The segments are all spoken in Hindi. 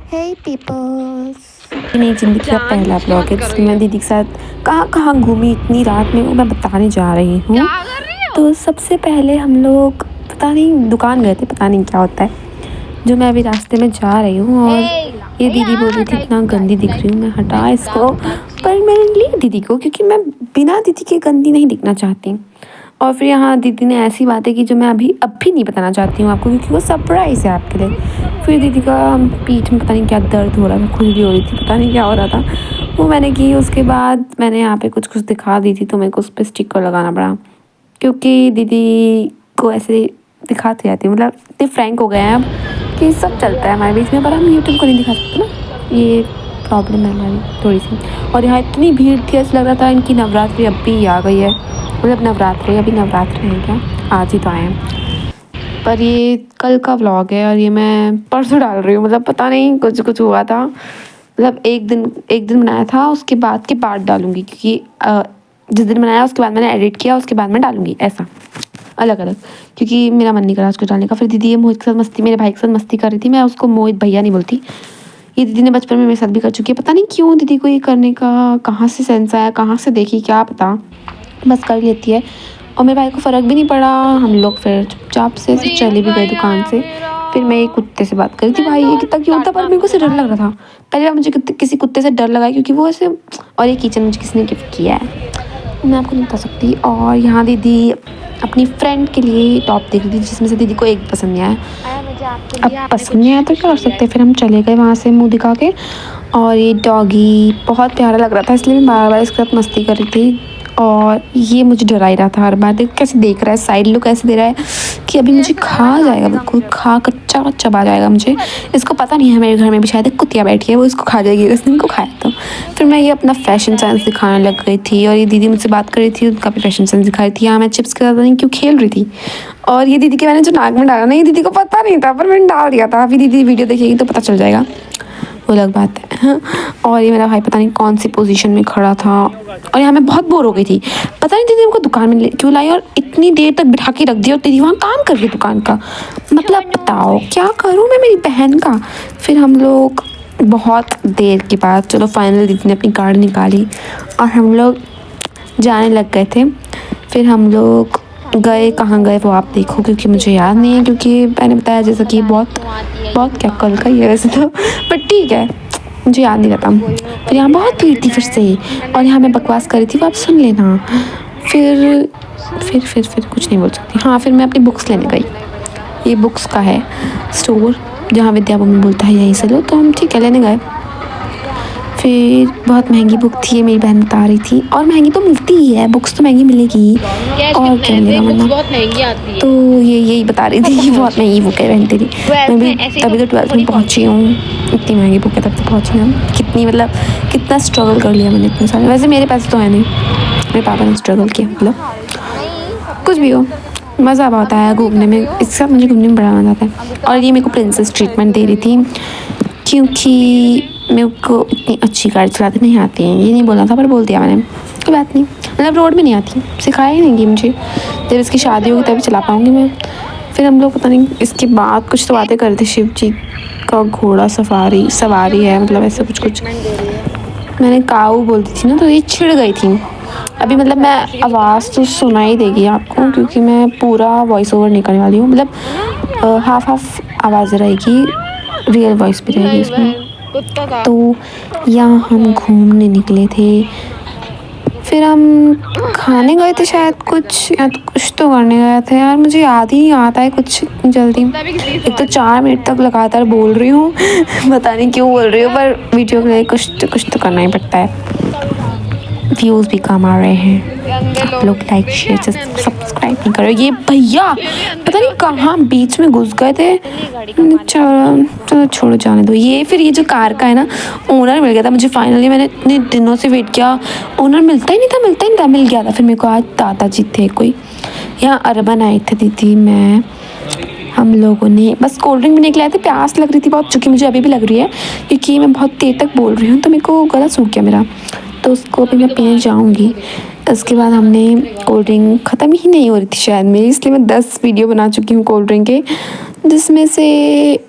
हे पीपल्स, मेरी ज़िंदगी का पहला ब्लॉग है जिसमें मैं दीदी के साथ कहाँ कहाँ घूमी इतनी रात में वो मैं बताने जा रही हूँ। तो सबसे पहले हम लोग पता नहीं दुकान गए थे, पता नहीं क्या होता है, जो मैं अभी रास्ते में जा रही हूँ। और ये दीदी बोल रही थी इतना गंदी दिख रही हूँ, मैं हटा इसको, पर मैंने ली दीदी को क्योंकि मैं बिना दीदी के गंदी नहीं दिखना चाहती। और फिर यहाँ दीदी ने ऐसी बातें की जो मैं अब भी नहीं बताना चाहती हूँ आपको, क्योंकि वो सरप्राइज़ है आपके लिए। फिर दीदी का पीठ में पता नहीं क्या दर्द हो रहा था, खुजली हो रही थी, पता नहीं क्या हो रहा था, वो मैंने की। उसके बाद मैंने यहाँ पे कुछ कुछ दिखा दी थी तो मेरे को उस पर स्टिकर लगाना पड़ा, क्योंकि दीदी को ऐसे दिखाती रहती हूँ, मतलब इतने फ्रैंक हो गए हैं अब कि सब चलता है हमारे बीच में, पर हम यूट्यूब को नहीं दिखा सकते ना, ये प्रॉब्लम है हमारी थोड़ी सी। और यहाँ इतनी भीड़ थी, ऐसा लग रहा था इनकी नवरात्रि अब भी आ गई है, मतलब नवरात्रि अभी नवरात्रि है क्या, आज ही तो आए हैं। पर ये कल का व्लॉग है और ये मैं परसों डाल रही हूँ, मतलब पता नहीं कुछ कुछ हुआ था, मतलब एक दिन बनाया था, उसके बाद के पार्ट डालूँगी, क्योंकि जिस दिन बनाया उसके बाद मैंने एडिट किया, उसके बाद मैं डालूँगी ऐसा अलग अलग, क्योंकि मेरा मन नहीं करा उसको डालने का। फिर दीदी ये मोहित के साथ मस्ती, मेरे भाई के साथ मस्ती कर रही थी, मैं उसको मोहित भैया नहीं बोलती, ये दीदी ने बचपन में मेरे साथ भी कर चुकी है, पता नहीं क्यों दीदी को ये करने का कहाँ से सेंस आया, कहाँ से देखी क्या पता, बस कर लेती है। और मेरे भाई को फ़र्क भी नहीं पड़ा, हम लोग फिर चुपचाप से चले भी गए दुकान से। फिर मैं एक कुत्ते से बात करी थी, भाई ये कितना क्यूट था, पर मेरे को उससे डर लग रहा था। पहली बार मुझे किसी कुत्ते से डर लगा, क्योंकि वो ऐसे, और ये किचन मुझे किसी ने गिफ्ट किया है, मैं आपको नहीं बता सकती। और यहाँ दीदी अपनी फ्रेंड के लिए टॉप देख रही थी, जिसमें से दीदी को एक पसंद नहीं आया। अब पसंद नहीं आया तो क्या कर सकते हैं, फिर हम चले गए वहाँ से मुँह दिखा के। और ये डॉगी बहुत प्यारा लग रहा था, इसलिए मैं बार बार इसके साथ मस्ती कर रही थी। और ये मुझे डरा ही रहा था हर बार, देख कैसे देख रहा है, साइड लुक ऐसे दे रहा है कि अभी मुझे खा जाएगा, बिल्कुल खा कच्चा चबा जाएगा मुझे। इसको पता नहीं है मेरे घर में भी शायद एक कुतिया बैठी है, वो इसको खा जाएगी इस दिन को खाया तो। फिर मैं ये अपना फैशन सेंस दिखाने लग गई थी, और ये दीदी मुझसे बात कर रही थी, उनका भी फैशन सेंस दिखा रही थी। यहाँ मैं चिप्स के साथ नहीं क्यों खेल रही थी। और ये दीदी के मैंने जो नाक में डाला ना, ये दीदी को पता नहीं था, पर मैंने डाल दिया था। अभी दीदी वीडियो देखेगी तो पता चल जाएगा, वो अलग बात है। और ये मेरा भाई पता नहीं कौन सी पोजीशन में खड़ा था, और यहाँ मैं बहुत बोर हो गई थी, पता नहीं दीदी उनको दुकान में क्यों लाई और इतनी देर तक बिठा के रख दिया, और दीदी वहाँ काम कर रही दुकान का, मतलब बताओ क्या करूँ मैं मेरी बहन का। फिर हम लोग बहुत देर के बाद चलो फाइनल दीदी ने अपनी कार्ड निकाली और हम लोग जाने लग गए थे। फिर हम लोग गए, कहाँ गए वो आप देखो, क्योंकि मुझे याद नहीं है, क्योंकि मैंने बताया जैसा कि बहुत क्या कल का ही है वैसे तो, बट ठीक है मुझे याद नहीं रहता। फिर यहाँ बहुत भीड़ थी फिर से, और यहाँ मैं बकवास कर रही थी, वो आप सुन लेना। फिर कुछ नहीं बोल सकती। हाँ फिर मैं अपनी बुक्स लेने गई, ये बुक्स का है स्टोर जहाँ विद्या मम्मी बोलता है यहीं से लो, तो हम ठीक है लेने गए। फिर बहुत महंगी बुक थी, ये मेरी बहन बता रही थी, और महंगी तो मिलती ही है, बुक्स तो महंगी मिलेगी और क्या मिलेगा वरना, बहुत महंगी आती है। तो ये यही बता रही थी कि बहुत महंगी बुक है बहन तेरी। मैं भी तभी तो 12th में पहुँची हूँ, इतनी महंगी बुक है तब से पहुँची हूँ। कितनी मतलब कितना स्ट्रगल कर लिया मैंने इतने साल, वैसे मेरे पैसे तो है नहीं, मेरे पापा ने स्ट्रगल किया, मतलब कुछ भी हो मज़ा बहुत आया घूमने में, इसके साथ मुझे घूमने में बड़ा मज़ा आता है। और ये मेरे को प्रिंसेस ट्रीटमेंट दे रही थी, क्योंकि मेरे को इतनी अच्छी गाड़ी चलाते नहीं आती है, ये नहीं बोलना था पर बोल दिया मैंने, कोई बात नहीं, मतलब रोड में नहीं आती, सिखाया ही नहीं मुझे, जब इसकी शादी होगी तभी चला पाऊँगी मैं। फिर हम लोग पता नहीं इसके बाद कुछ तो बातें कर रहे थे, शिव जी का घोड़ा सवारी है, मतलब ऐसा कुछ मैंने काऊ बोलती थी ना, तो ये छिड़ गई थी अभी, मतलब मैं आवाज़ तो सुनाई देगी आपको, क्योंकि मैं पूरा वॉइस ओवर नहीं करने वाली हूँ, मतलब हाफ आवाज़ रहेगी, रियल वॉइस भी रहेगी इसमें। तो यहाँ हम घूमने निकले थे, फिर हम खाने गए थे शायद कुछ, या तो कुछ तो करने गए थे यार, मुझे याद ही नहीं आता है कुछ जल्दी। एक तो 4 मिनट तक लगातार बोल रही हूँ पता नहीं क्यों बोल रही हूँ, पर वीडियो के लिए कुछ तो करना ही पड़ता है, व्यूज़ भी कम आ रहे हैं। आप लोग लाइक शेयर सब्सक्राइब नहीं करो। ये भैया पता नहीं कहाँ बीच में घुस गए थे, चलो छोड़ो जाने दो। ये फिर ये जो कार का है ना, ओनर मिल गया था मुझे फाइनली, मैंने इतने दिनों से वेट किया, ओनर मिलता ही नहीं था, मिल गया था। फिर मेरे को आज दादाजी थे कोई, यहाँ अर्बन आए थे दीदी मैं, हम लोगों ने बस कोल्ड ड्रिंक भी निकलाए थे, प्यास लग रही थी बहुत, चूँकि मुझे अभी भी लग रही है क्योंकि मैं बहुत देर तक बोल रही हूँ, तो मेरे को गला सूख गया मेरा, तो उसको अभी मैं पीने जाऊँगी। उसके बाद हमने कोल्ड ड्रिंक ख़त्म ही नहीं हो रही थी शायद मेरी, इसलिए मैं 10 वीडियो बना चुकी हूँ कोल्ड ड्रिंक के, जिसमें से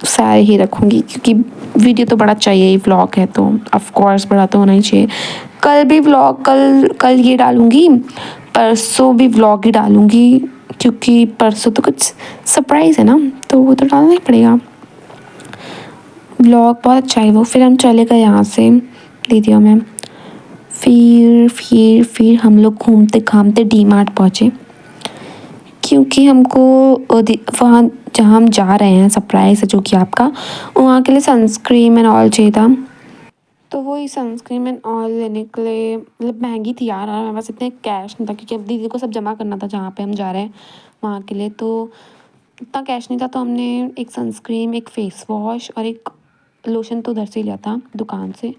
सारे ही रखूँगी क्योंकि वीडियो तो बड़ा चाहिए ही, व्लॉग है तो ऑफ कोर्स बड़ा तो होना ही चाहिए। कल भी व्लॉग कल ये डालूँगी, परसों भी व्लॉग ही डालूँगी क्योंकि परसों तो कुछ सरप्राइज़ है ना, तो वो तो डालना ही पड़ेगा। व्लॉग बहुत अच्छा है वो। फिर हम चले गए यहाँ से दीदी और मैं। फिर हम लोग घूमते घामते डी मार्ट पहुँचे क्योंकि हमको वहाँ जहाँ हम जा रहे हैं सरप्राइज़ है जो कि आपका, वहाँ के लिए सनस्क्रीन एंड ऑल चाहिए था। तो वही सनस्क्रीन एंड ऑयल लेने के लिए, मतलब महंगी थी यार, और हमारे पास इतने कैश नहीं था क्योंकि अब दीदी को सब जमा करना था जहाँ पे हम जा रहे हैं वहाँ के लिए, तो इतना कैश नहीं था। तो हमने एक सनस्क्रीन, एक फेस वॉश और एक लोशन तो उधर से ही लिया था दुकान से,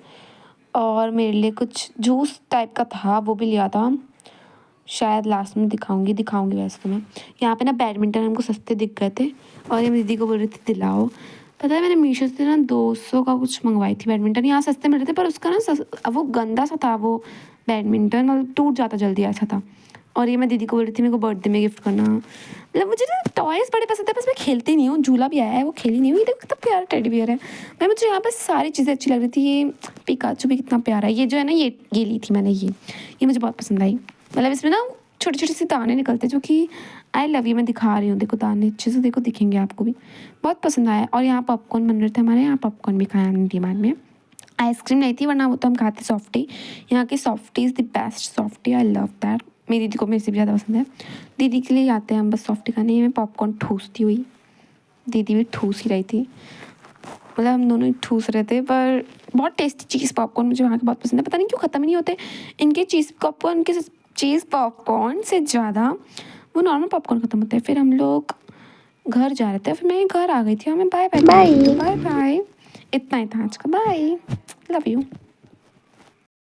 और मेरे लिए कुछ जूस टाइप का था वो भी लिया था। शायद लास्ट में दिखाऊंगी वैसे तो मैं। यहाँ पे ना बैडमिंटन हमको सस्ते दिख गए थे और ये मेरी दीदी को बोल रही थी दिलाओ। पता है मैंने मीशो से ना 200 का कुछ मंगवाई थी बैडमिंटन, यहाँ सस्ते मिल रहे थे, पर उसका ना वो गंदा सा था वो बैडमिंटन, मतलब टूट जाता जल्दी ऐसा था। और ये मैं दीदी को बोल रही थी मेरे को बर्थडे में गिफ्ट करना। मतलब मुझे ना टॉयज़ बड़े पसंद है, बस मैं खेलती नहीं हूँ। झूला भी आया है वो खेली नहीं हुई, देखो कितना प्यारा टेडी बियर है। मैं मुझे यहाँ पर सारी चीज़ें अच्छी लग रही थी। ये पिकाचू भी कितना प्यारा है। ये जो है ना ये ली थी मैंने, ये मुझे बहुत पसंद आई। मतलब इसमें ना छोटे छोटे से दाने निकलते जो कि आई लव यू, मैं दिखा रही हूँ देखो दाने अच्छे से देखो, दिखेंगे आपको भी, बहुत पसंद आया। और यहाँ पॉपकॉर्न बन रहे थे हमारे यहाँ, पॉपकॉर्न भी खाया हमने डी मार्ट में। आइसक्रीम नहीं थी वरना वो तो हम खाते सॉफ्टी। यहाँ की softy is the best softy, I love that. मेरी दीदी को मेरे से भी ज़्यादा पसंद है। दीदी के लिए आते हैं हम बस सॉफ्टी खाने। मैं पॉपकॉर्न ठूसती हुई, दीदी भी ठूस ही रही थी, मतलब हम दोनों ही ठूस रहे थे। पर बहुत टेस्टी चीज़ पॉपकॉर्न मुझे वहाँ के बहुत पसंद है, पता नहीं क्यों ख़त्म ही नहीं होते इनके चीज़ पॉपकॉर्न के। चीज़ पॉपकॉर्न से ज़्यादा वो नॉर्मल पॉपकॉर्न ख़त्म होते हैं। फिर हम लोग घर जा रहे थे, फिर मैं घर आ गई थी और मैं बाय बाय बाय बाय, इतना ही था आज का, बाय, लव यू।